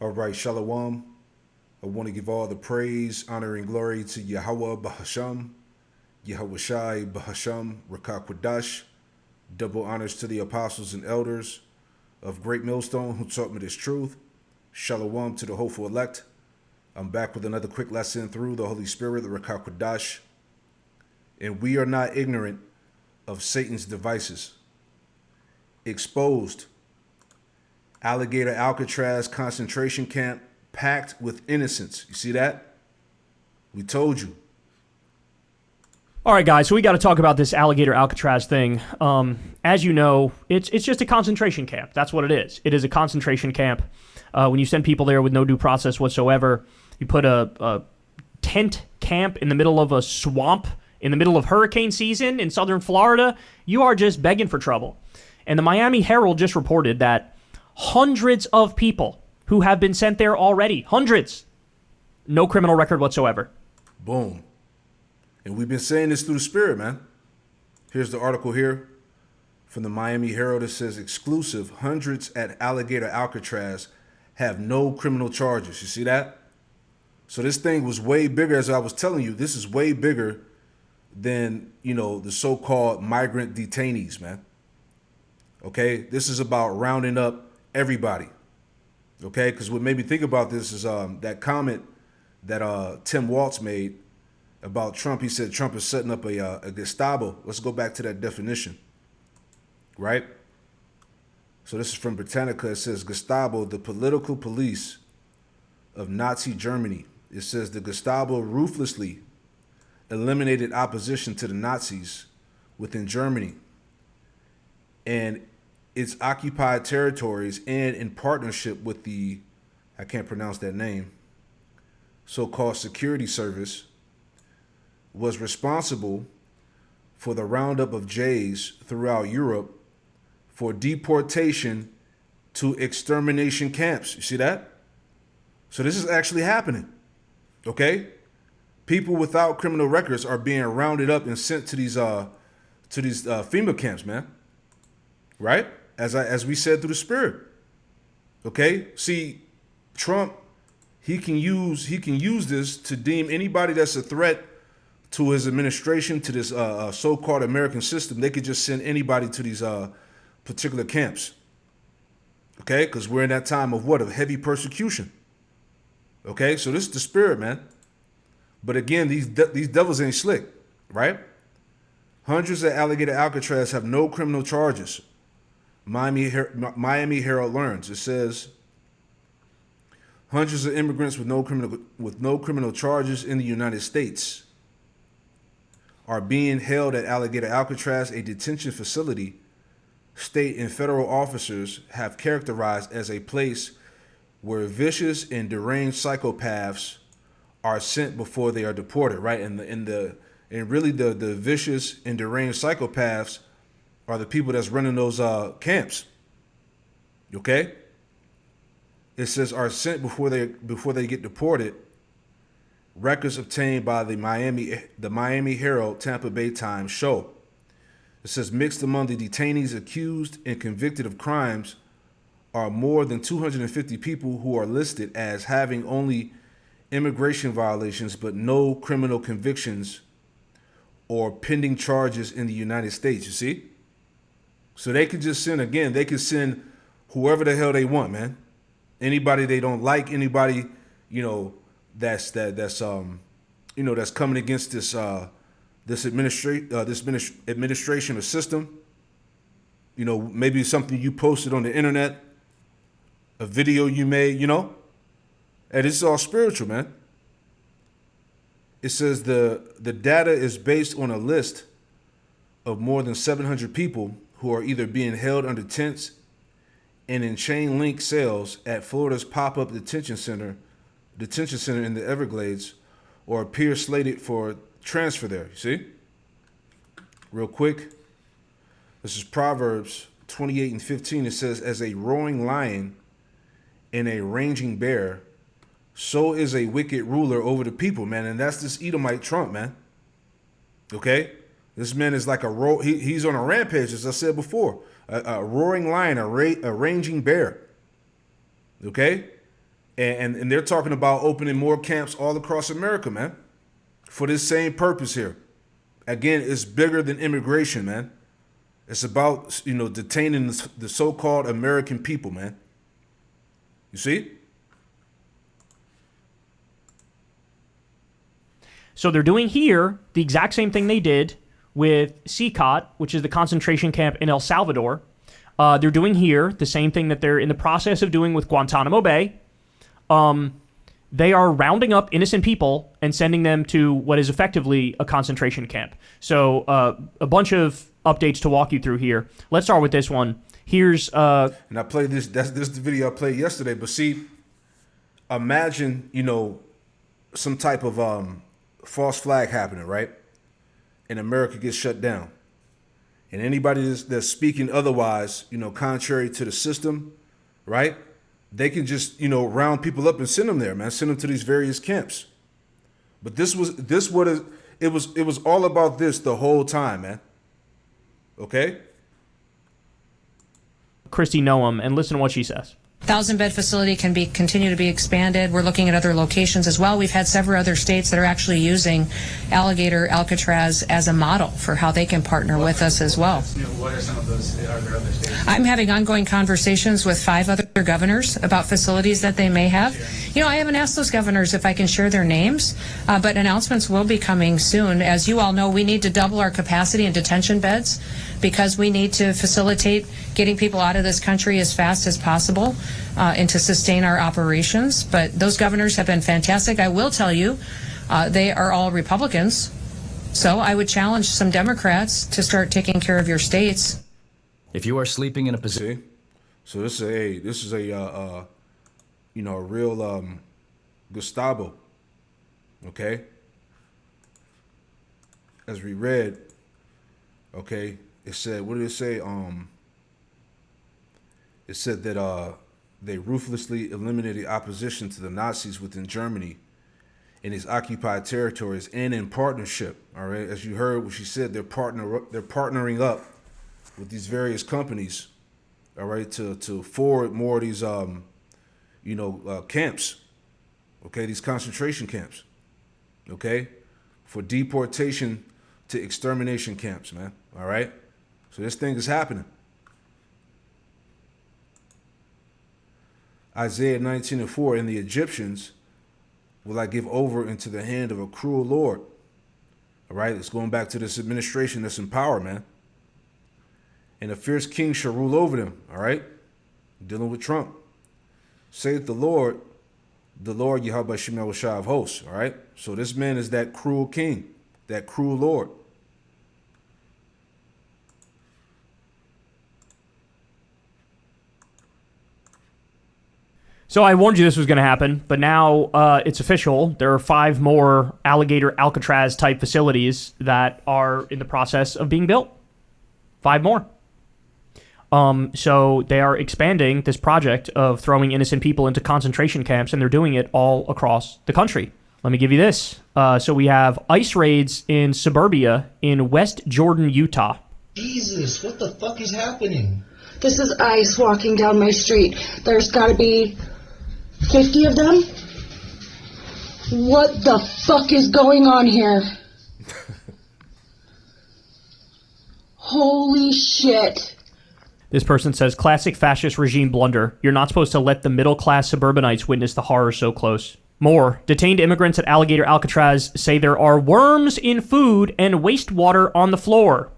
All right, Shalom. I want to give all the praise, honor, and glory to Yahweh Bahasham, Yahweh Shai Bahasham, Rakakwadash. Double honors to the apostles and elders of Great Millstone who taught me this truth. Shalom to the hopeful elect. I'm back with another quick lesson through the Holy Spirit, the Rakakwadash. And we are not ignorant of Satan's devices. Exposed. Alligator Alcatraz concentration camp packed with innocents. You see that? We told you. All right, guys, so we got to talk about this alligator Alcatraz thing. As you know, it's just a concentration camp. That's what it is. It is a concentration camp. When you send people there with no due process whatsoever, you put a tent camp in the middle of a swamp in the middle of hurricane season in southern Florida, you are just begging for trouble. And the Miami Herald just reported that hundreds of people who have been sent there already, hundreds, no criminal record whatsoever. Boom. And we've been saying this through the Spirit, man. Here's the article here from the Miami Herald. It says exclusive, hundreds at Alligator Alcatraz have no criminal charges. You see that? So this thing was way bigger, as I was telling you. This is way bigger than, the so-called migrant detainees, man. Okay? This is about rounding up everybody. Okay? Because what made me think about this is that comment that Tim Waltz made about Trump. He said Trump is setting up a Gestapo. Let's go back to that definition, right? So this is from Britannica. It says Gestapo, the political police of Nazi Germany. It says the Gestapo ruthlessly eliminated opposition to the Nazis within Germany and its occupied territories, and in partnership with the, I can't pronounce that name, so-called security service, was responsible for the roundup of Jays throughout Europe for deportation to extermination camps. You see that? So this is actually happening. Okay? People without criminal records are being rounded up and sent to these FEMA camps, man. Right? As we said through the Spirit. Okay? See, Trump, he can use this to deem anybody that's a threat to his administration, to this so-called American system. They could just send anybody to these particular camps. Okay? Because we're in that time of what? Of heavy persecution. Okay? So this is the Spirit, man. But again, these devils ain't slick, right? Hundreds at Alligator Alcatraz have no criminal charges. Miami Herald learns. It says hundreds of immigrants with no criminal charges in the United States are being held at Alligator Alcatraz, a detention facility state and federal officers have characterized as a place where vicious and deranged psychopaths are sent before they are deported, right? And really the vicious and deranged psychopaths are the people that's running those camps. Okay? It says are sent before they get deported. Records obtained by the Miami Herald Tampa Bay Times show. It says mixed among the detainees accused and convicted of crimes are more than 250 people who are listed as having only immigration violations but no criminal convictions or pending charges in the United States. You see? So they could just send, again, they could send whoever the hell they want, man. Anybody they don't like, anybody, that's coming against this administration or system. Maybe something you posted on the internet, a video you made, and it's all spiritual, man. It says the data is based on a list of more than 700 people who are either being held under tents and in chain link cells at Florida's pop-up detention center in the Everglades, or appear slated for transfer there. You see? Real quick. This is Proverbs 28:15. It says, as a roaring lion and a raging bear, so is a wicked ruler over the people, man. And that's this Edomite Trump, man. Okay? This man is like he's on a rampage, as I said before. A roaring lion, a raging bear. Okay? And they're talking about opening more camps all across America, man, for this same purpose here. Again, it's bigger than immigration, man. It's about, detaining the so-called American people, man. You see? So they're doing here the exact same thing they did with CCOT, which is the concentration camp in El Salvador. They're doing here the same thing that they're in the process of doing with Guantanamo Bay. They are rounding up innocent people and sending them to what is effectively a concentration camp. So a bunch of updates to walk you through here. Let's start with this one. Here's... and I played this. This is the video I played yesterday. But see, imagine, some type of false flag happening, right? And America gets shut down. And anybody that's speaking otherwise, contrary to the system, right? They can just, round people up and send them there, man. Send them to these various camps. But it was all about this the whole time, man. Okay? Kristi Noem, and listen to what she says. 1,000-bed facility can continue to be expanded. We're looking at other locations as well. We've had several other states that are actually using Alligator Alcatraz as a model for how they can partner with us as well. What are some of those? Are there other states? I'm having ongoing conversations with 5 other governors about facilities that they may have. I haven't asked those governors if I can share their names, but announcements will be coming soon. As you all know, we need to double our capacity in detention beds because we need to facilitate getting people out of this country as fast as possible and to sustain our operations. But those governors have been fantastic. I will tell you, they are all Republicans. So I would challenge some Democrats to start taking care of your states. If you are sleeping in a position... See? So this is a real Gustavo, okay? As we read, okay, it said, what did it say? It said that they ruthlessly eliminated opposition to the Nazis within Germany in its occupied territories and in partnership. All right, as you heard what she said, they're partnering up with these various companies. All right, to forward more of these camps. Okay, these concentration camps. Okay, for deportation to extermination camps, man. All right, so this thing is happening. Isaiah 19:4, and the Egyptians will I give over into the hand of a cruel Lord. All right, it's going back to this administration that's in power, man. And a fierce king shall rule over them, all right? Dealing with Trump. Saith the Lord Yahweh Shemel Shah of hosts, all right? So this man is that cruel king, that cruel Lord. So I warned you this was going to happen, but now it's official. There are 5 more Alligator Alcatraz type facilities that are in the process of being built. 5 more. So they are expanding this project of throwing innocent people into concentration camps, and they're doing it all across the country. Let me give you this. So we have ICE raids in suburbia in West Jordan, Utah. Jesus, what the fuck is happening? This is ICE walking down my street. There's got to be 50 of them? What the fuck is going on here? Holy shit. This person says, classic fascist regime blunder. You're not supposed to let the middle-class suburbanites witness the horror so close. More. Detained immigrants at Alligator Alcatraz say there are worms in food and wastewater on the floor.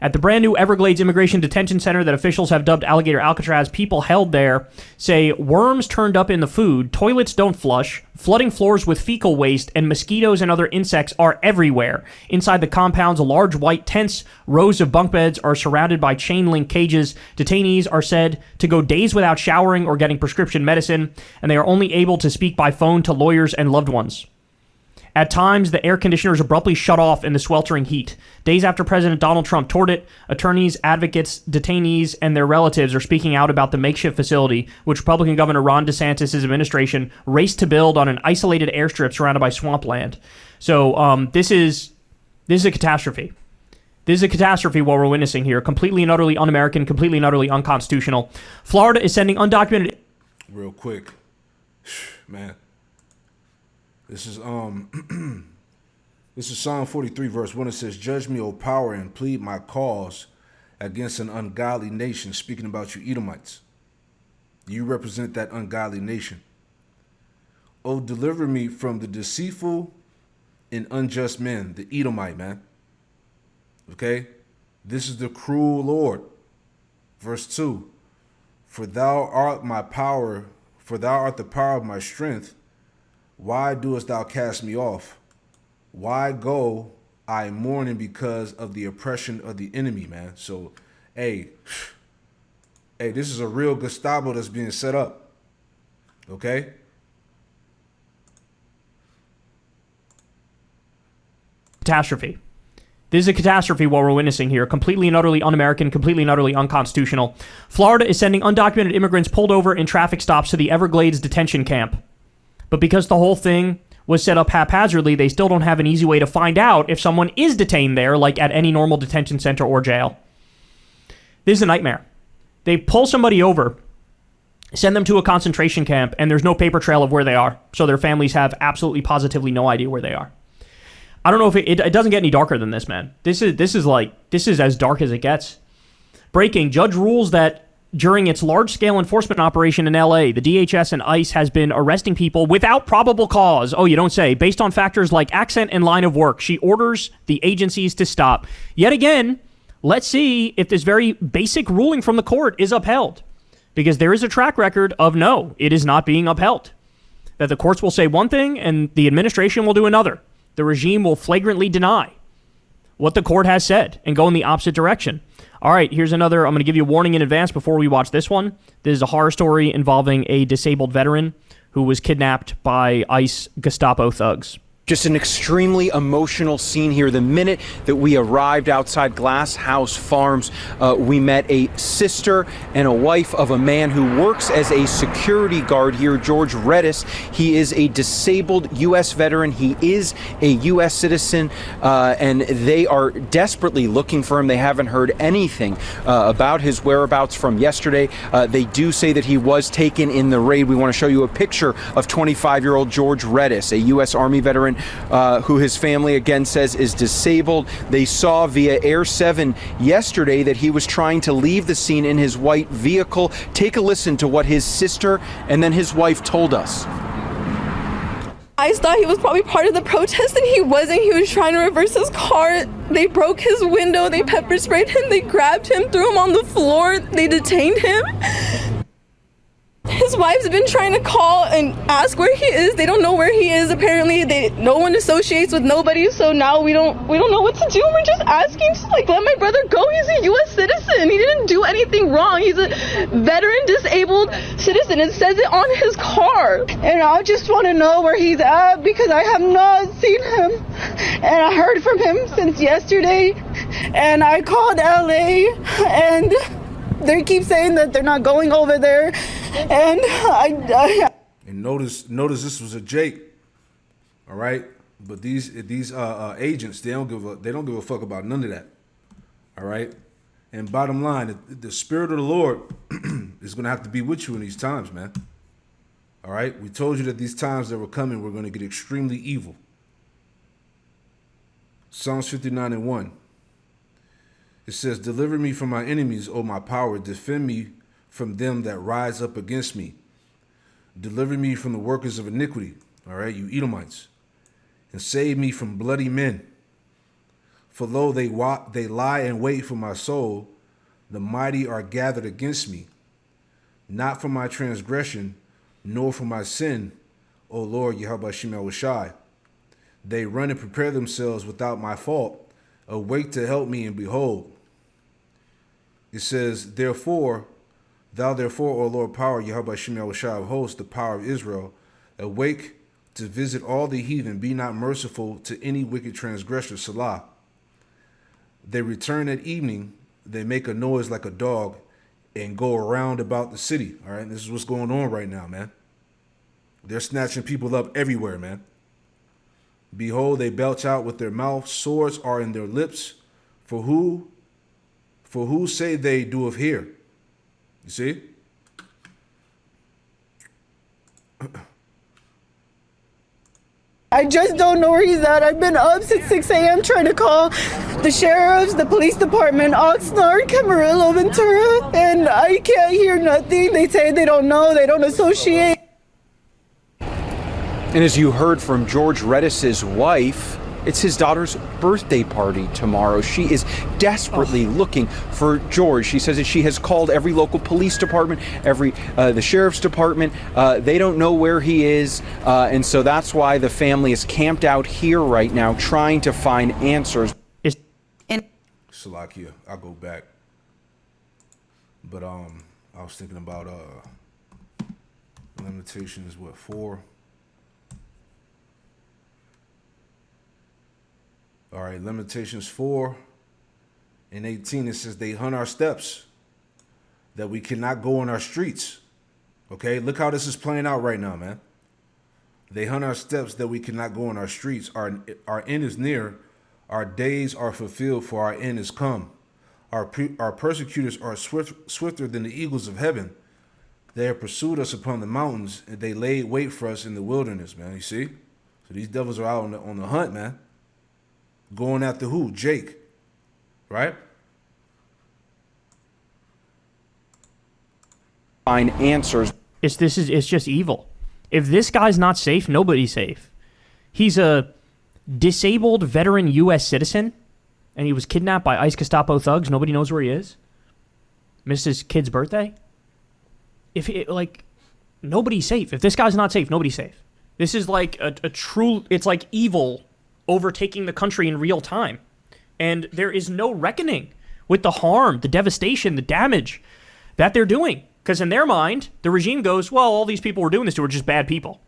At the brand new Everglades Immigration Detention Center that officials have dubbed Alligator Alcatraz, people held there say worms turned up in the food, toilets don't flush, flooding floors with fecal waste, and mosquitoes and other insects are everywhere. Inside the compound's large white tents, rows of bunk beds are surrounded by chain link cages. Detainees are said to go days without showering or getting prescription medicine, and they are only able to speak by phone to lawyers and loved ones. At times, the air conditioners abruptly shut off in the sweltering heat. Days after President Donald Trump toured it, attorneys, advocates, detainees, and their relatives are speaking out about the makeshift facility, which Republican Governor Ron DeSantis' administration raced to build on an isolated airstrip surrounded by swampland. So this is a catastrophe. This is a catastrophe what we're witnessing here. Completely and utterly un-American, completely and utterly unconstitutional. Florida is sending undocumented... Real quick. man. This is this is Psalm 43, verse 1. It says, "Judge me, O power, and plead my cause against an ungodly nation," speaking about you Edomites. You represent that ungodly nation. "Oh, deliver me from the deceitful and unjust men," the Edomite, man. Okay? This is the cruel Lord. Verse 2, "For thou art my power, for thou art the power of my strength. Why doest thou cast me off? Why go I mourning because of the oppression of the enemy," man? So, hey, this is a real Gestapo that's being set up. Okay? Catastrophe. This is a catastrophe what we're witnessing here. Completely and utterly un-American, completely and utterly unconstitutional. Florida is sending undocumented immigrants pulled over in traffic stops to the Everglades detention camp. But because the whole thing was set up haphazardly, they still don't have an easy way to find out if someone is detained there, like at any normal detention center or jail. This is a nightmare. They pull somebody over, send them to a concentration camp, and there's no paper trail of where they are. So their families have absolutely positively no idea where they are. I don't know if it doesn't get any darker than this, man. This is as dark as it gets. Breaking: judge rules that during its large-scale enforcement operation in LA, the DHS and ICE has been arresting people without probable cause. Oh, you don't say. Based on factors like accent and line of work, she orders the agencies to stop. Yet again, let's see if this very basic ruling from the court is upheld. Because there is a track record of no, it is not being upheld. That the courts will say one thing and the administration will do another. The regime will flagrantly deny what the court has said and go in the opposite direction. All right, here's another. I'm going to give you a warning in advance before we watch this one. This is a horror story involving a disabled veteran who was kidnapped by ICE Gestapo thugs. Just an extremely emotional scene here. The minute that we arrived outside Glass House Farms, we met a sister and a wife of a man who works as a security guard here, George Redis. He is a disabled U.S. veteran. He is a U.S. citizen, and they are desperately looking for him. They haven't heard anything about his whereabouts from yesterday. They do say that he was taken in the raid. We want to show you a picture of 25-year-old George Redis, a U.S. Army veteran who his family again says is disabled. They saw via Air 7 yesterday that he was trying to leave the scene in his white vehicle. Take a listen to what his sister and then his wife told us. I thought he was probably part of the protest, and he wasn't. He was trying to reverse his car. They broke his window, they pepper sprayed him, they grabbed him, threw him on the floor, they detained him. His wife's been trying to call and ask where he is. They don't know where he is. Apparently, no one associates with nobody. So now we don't know what to do. We're just asking to let my brother go. He's a U.S. citizen. He didn't do anything wrong. He's a veteran, disabled citizen. It says it on his car. And I just want to know where he's at because I have not seen him. And I heard from him since yesterday. And I called LA and they keep saying that they're not going over there. And And notice this was a Jake, all right. But these agents, they don't give a fuck about none of that, all right. And bottom line, the spirit of the Lord is gonna have to be with you in these times, man. All right. We told you that these times that were coming were gonna get extremely evil. Psalms 59:1. It says, "Deliver me from my enemies, O my power. Defend me from them that rise up against me. Deliver me from the workers of iniquity," all right, you Edomites, "and save me from bloody men. For lo, they lie in wait for my soul. The mighty are gathered against me. Not for my transgression, nor for my sin, O Lord Yahweh Shemel Shai. They run and prepare themselves without my fault. Awake to help me, and behold." It says, Thou therefore, O Lord, power, Yahweh Shemel Shai of hosts, the power of Israel, awake to visit all the heathen. Be not merciful to any wicked transgressor. Salah. They return at evening. They make a noise like a dog and go around about the city. All right, and this is what's going on right now, man. They're snatching people up everywhere, man. Behold, they belch out with their mouth. Swords are in their lips. For who say they doeth here? You see? I just don't know where he's at. I've been up since 6 a.m. trying to call the sheriffs, the police department, Oxnard, Camarillo, Ventura, and I can't hear nothing. They say they don't know, they don't associate. And as you heard from George Redis's wife, it's his daughter's birthday party tomorrow. She is desperately looking for George. She says that she has called every local police department, the sheriff's department. They don't know where he is, and so that's why the family is camped out here right now, trying to find answers. Salakia, I'll go back. But I was thinking about limitations. What, 4? All right, limitations 4 and 18, it says they hunt our steps, that we cannot go on our streets. Okay, look how this is playing out right now, man. They hunt our steps that we cannot go on our streets. Our end is near. Our days are fulfilled, for our end is come. Our persecutors are swifter than the eagles of heaven. They have pursued us upon the mountains, and they laid wait for us in the wilderness, man. You see? So these devils are out on the hunt, man. Going after who? Jake, right? Find answers. It's just evil. If this guy's not safe, nobody's safe. He's a disabled veteran U.S. citizen, and he was kidnapped by ICE Gestapo thugs. Nobody knows where he is. Missed his kid's birthday. Nobody's safe. If this guy's not safe, nobody's safe. This is like a true. It's like evil overtaking the country in real time. And there is no reckoning with the harm, the devastation, the damage that they're doing. Because in their mind, the regime goes, well, all these people we're doing this to are just bad people.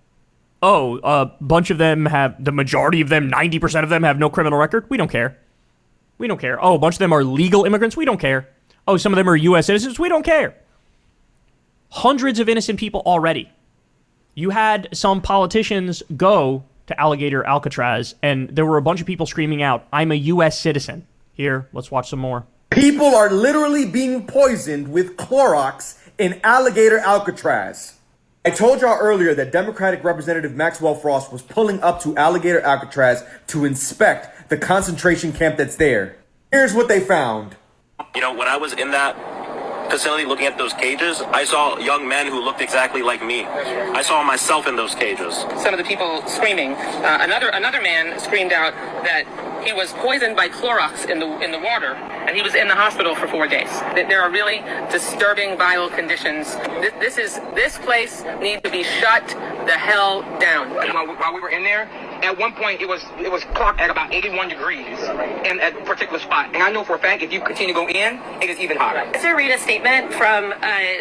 Oh, a bunch of them the majority of them, 90% of them have no criminal record? We don't care. We don't care. Oh, a bunch of them are legal immigrants? We don't care. Oh, some of them are U.S. citizens? We don't care. Hundreds of innocent people already. You had some politicians go to Alligator Alcatraz, and there were a bunch of people screaming out, I'm a U.S. citizen. Here, let's watch some more. People are literally being poisoned with Clorox in Alligator Alcatraz. I told y'all earlier that Democratic Representative Maxwell Frost was pulling up to Alligator Alcatraz to inspect the concentration camp that's there. Here's what they found. You know, when I was in that facility looking at those cages, I saw young men who looked exactly like me. I saw myself in those cages. Some of the people screaming. Another man screamed out that he was poisoned by Clorox in the water, and he was in the hospital for 4 days. There are really disturbing, vile conditions. This place needs to be shut the hell down. While we were in there, at one point it was clocked at about 81 degrees in a particular spot, and I know for a fact if you continue to go in, it is even hotter. Is there read a statement from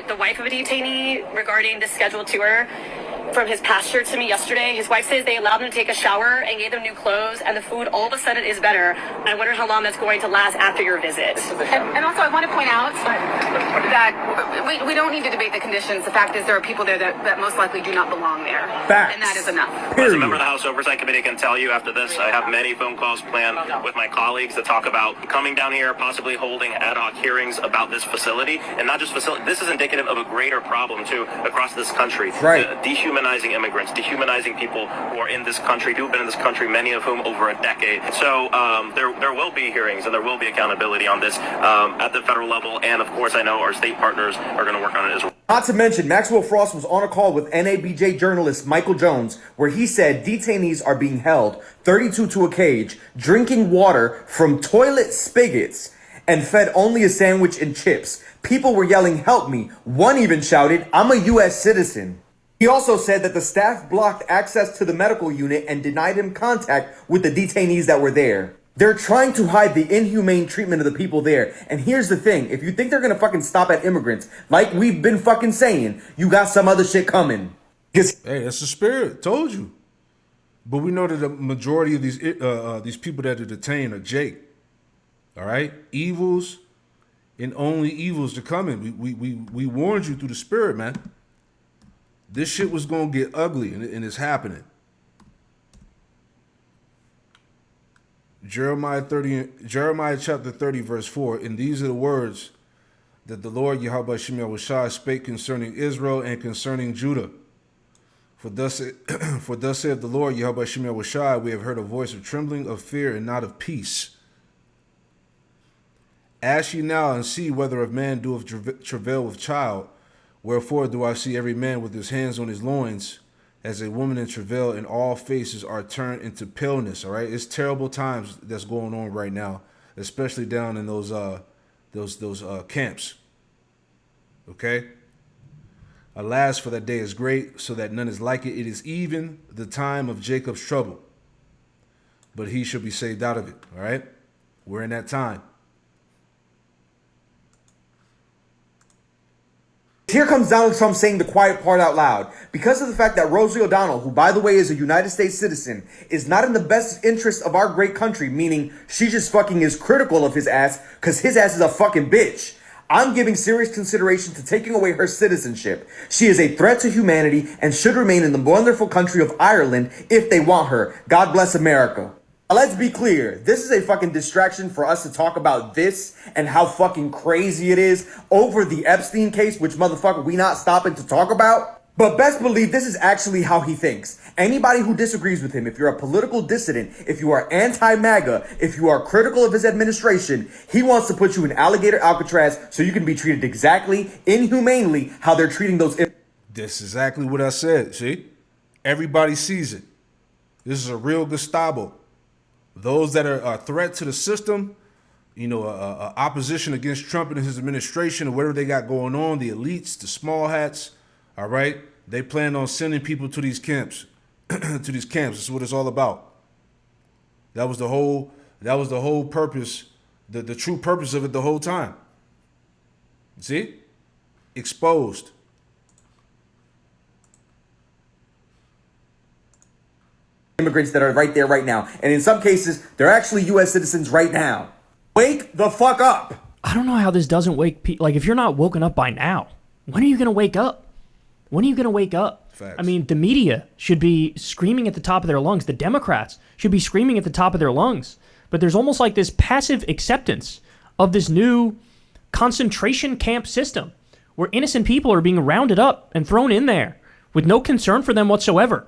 the wife of a detainee regarding the scheduled tour from his pastor to me yesterday? His wife says they allowed him to take a shower and gave them new clothes, and the food all of a sudden is better. I wonder how long that's going to last after your visit. And also, I want to point out that we don't need to debate the conditions. The fact is there are people there that most likely do not belong there. Facts. And that is enough. As a member of the House Oversight Committee, I can tell you after this, I have many phone calls planned with my colleagues to talk about coming down here, possibly holding ad hoc hearings about this facility, and not just facility. This is indicative of a greater problem, too, across this country. Right. Dehumanizing immigrants, dehumanizing people who are in this country, who have been in this country, many of whom over a decade. So there will be hearings and there will be accountability on this at the federal level. And of course, I know our state partners are going to work on it as well. Not to mention, Maxwell Frost was on a call with NABJ journalist Michael Jones, where he said detainees are being held 32 to a cage, drinking water from toilet spigots, and fed only a sandwich and chips. People were yelling, "Help me." One even shouted, "I'm a U.S. citizen." He also said that the staff blocked access to the medical unit and denied him contact with the detainees that were there. They're trying to hide the inhumane treatment of the people there. And here's the thing. If you think they're going to fucking stop at immigrants, like we've been fucking saying, you got some other shit coming. Hey, that's the spirit. Told you. But we know that the majority of these people that are detained are Jake. All right? Evils and only evils to coming. We warned you through the spirit, man. This shit was going to get ugly, and it's happening. Jeremiah chapter 30, verse 4, and these are the words that the Lord Yahweh Shem Yahushua spake concerning Israel and concerning Judah. For thus saith the Lord, Yahweh Shem Yahushai, we have heard a voice of trembling, of fear, and not of peace. Ask ye now and see whether a man doeth travail with child. Wherefore do I see every man with his hands on his loins, as a woman in travail, and all faces are turned into paleness. All right, it's terrible times that's going on right now, especially down in those camps. Okay. Alas, for that day is great, so that none is like it. It is even the time of Jacob's trouble, but he shall be saved out of it. All right, we're in that time. Here comes Donald Trump saying the quiet part out loud. Because of the fact that Rosie O'Donnell, who by the way is a United States citizen, is not in the best interest of our great country, meaning she just fucking is critical of his ass because his ass is a fucking bitch. I'm giving serious consideration to taking away her citizenship. She is a threat to humanity and should remain in the wonderful country of Ireland if they want her. God bless America. Let's be clear. This is a fucking distraction for us to talk about this and how fucking crazy it is over the Epstein case, which motherfucker we not stopping to talk about. But best believe this is actually how he thinks. Anybody who disagrees with him, if you're a political dissident, if you are anti-MAGA, if you are critical of his administration, he wants to put you in alligator Alcatraz so you can be treated exactly, inhumanely, how they're treating those. That's exactly what I said. See? Everybody sees it. This is a real Gestapo. Those that are a threat to the system, you know, opposition against Trump and his administration or whatever they got going on, the elites, the small hats, all right? They plan on sending people to these camps. To these camps. This is what it's all about. That was the whole purpose, the true purpose of it the whole time. See? Exposed. Immigrants that are right there right now. And in some cases, they're actually U.S. citizens right now. Wake the fuck up. I don't know how this doesn't wake people. Like, if you're not woken up by now, when are you going to wake up? When are you going to wake up? Facts. I mean, the media should be screaming at the top of their lungs. The Democrats should be screaming at the top of their lungs. But there's almost like this passive acceptance of this new concentration camp system where innocent people are being rounded up and thrown in there with no concern for them whatsoever.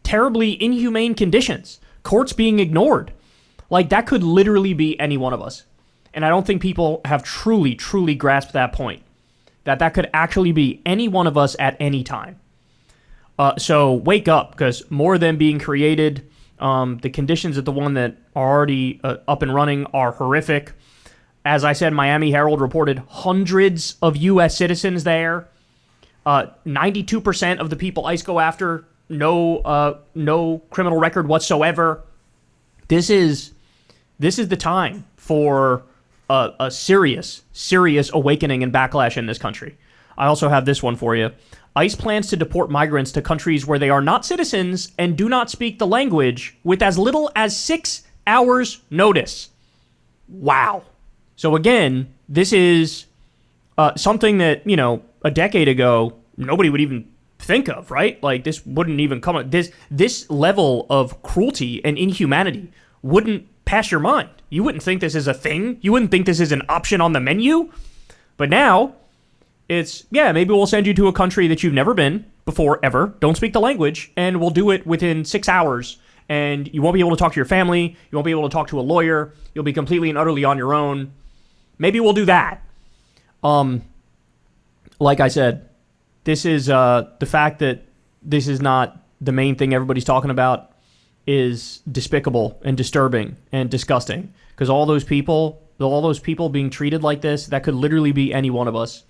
Terribly inhumane conditions. Courts being ignored. Like, that could literally be any one of us. And I don't think people have truly, truly grasped that point. That could actually be any one of us at any time. So wake up, because more than being created, the conditions at the one that are already up and running are horrific. As I said, Miami Herald reported hundreds of U.S. citizens there. 92% of the people ICE go after, no criminal record whatsoever. This is the time for a serious awakening and backlash in this country. I also have this one for you. ICE plans to deport migrants to countries where they are not citizens and do not speak the language with as little as 6 hours notice. Wow. So again, this is something that, you know, a decade ago, nobody would even think of, right? Like, this wouldn't even come up. This level of cruelty and inhumanity wouldn't pass your mind. You wouldn't think this is a thing. You wouldn't think this is an option on the menu. But now, it's, yeah, maybe we'll send you to a country that you've never been before, ever. Don't speak the language, and we'll do it within 6 hours. And you won't be able to talk to your family. You won't be able to talk to a lawyer. You'll be completely and utterly on your own. Maybe we'll do that. Like I said, this is the fact that this is not the main thing everybody's talking about is despicable and disturbing and disgusting. Because all those people being treated like this, that could literally be any one of us.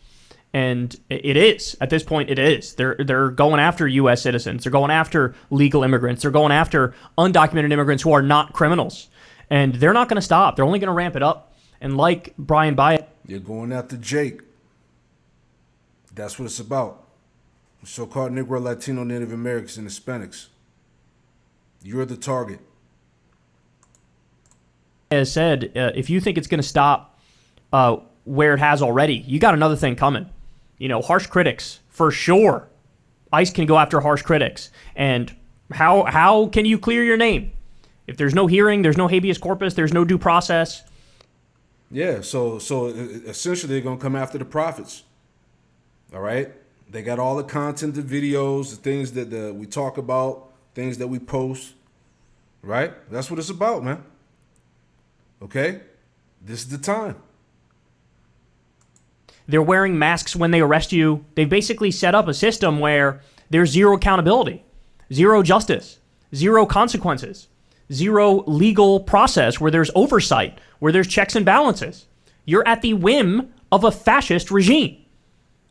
And it is. At this point, it is. They're going after U.S. citizens. They're going after legal immigrants. They're going after undocumented immigrants who are not criminals. And they're not going to stop. They're only going to ramp it up. And like Brian Byatt, they're going after Jake. That's what it's about. So-called Negro, Latino, Native Americans, and Hispanics. You're the target. As said, if you think it's going to stop where it has already, you got another thing coming. You know, harsh critics, for sure. ICE can go after harsh critics. And how can you clear your name? If there's no hearing, there's no habeas corpus, there's no due process. Yeah, so essentially they're going to come after the prophets. All right? They got all the content, the videos, the things that we talk about, things that we post, right? That's what it's about, man. Okay? This is the time. They're wearing masks when they arrest you. They've basically set up a system where there's zero accountability, zero justice, zero consequences, zero legal process where there's oversight, where there's checks and balances. You're at the whim of a fascist regime.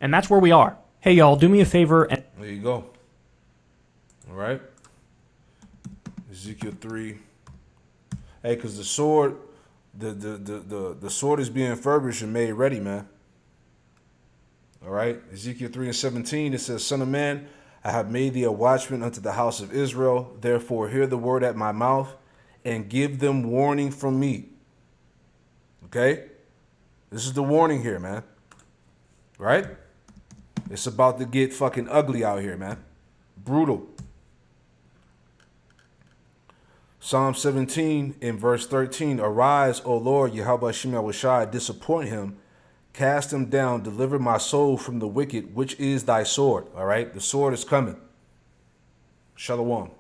And that's where we are. Hey, y'all, do me a favor. And there you go. All right. Ezekiel 3. Hey, because the sword, the sword is being furbished and made ready, man. All right. Ezekiel 3:17, it says, Son of man, I have made thee a watchman unto the house of Israel. Therefore, hear the word at my mouth and give them warning from me. Okay? This is the warning here, man. Right? It's about to get fucking ugly out here, man. Brutal. Psalm 17 in verse 13, Arise, O Lord, Yahweh Shem Yahushai, disappoint him, cast him down, deliver my soul from the wicked, which is thy sword. All right? The sword is coming. Shalom.